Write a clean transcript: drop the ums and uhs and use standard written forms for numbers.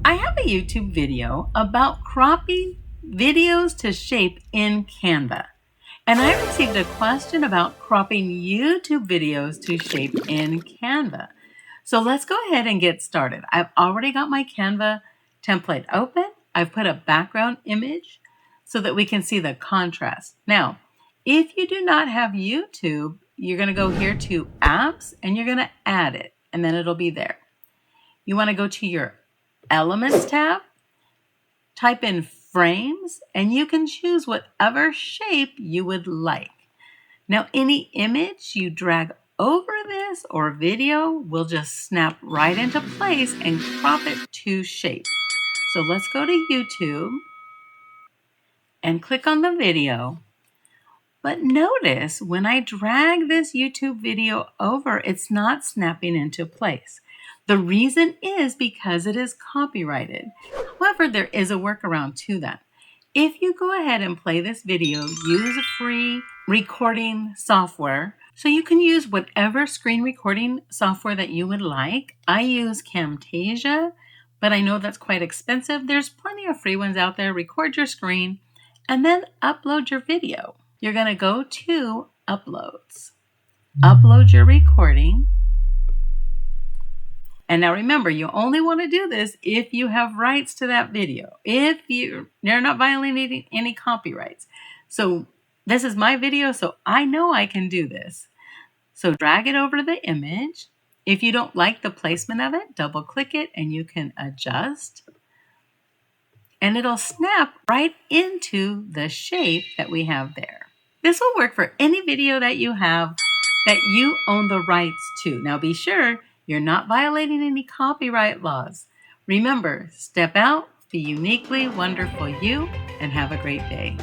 I have a YouTube video about cropping videos to shape in Canva. And I received a question about cropping YouTube videos to shape in Canva. So let's go ahead and get started. I've already got my Canva template open. I've put a background image so that we can see the contrast. Now, if you do not have YouTube, you're going to go here to Apps and you're going to add it, and then it'll be there. You want to go to your Elements tab, type in frames, and you can choose whatever shape you would like. Now, any image you drag over this or video will just snap right into place and crop it to shape. So let's go to YouTube and click on the video. But notice when I drag this YouTube video over, it's not snapping into place. The reason is because it is copyrighted. However, there is a workaround to that. If you go ahead and play this video, use a free recording software. So you can use whatever screen recording software that you would like. I use Camtasia, but I know that's quite expensive. There's plenty of free ones out there. Record your screen and then upload your video. You're going to go to Uploads. Upload your recording. And now remember, you only want to do this if you have rights to that video. If you're not violating any copyrights. So this is my video, so I know I can do this. So drag it over to the image. If you don't like the placement of it, double click it and you can adjust. And it'll snap right into the shape that we have there. This will work for any video that you have that you own the rights to. Now be sure you're not violating any copyright laws. Remember, step out, be uniquely wonderful you, and have a great day.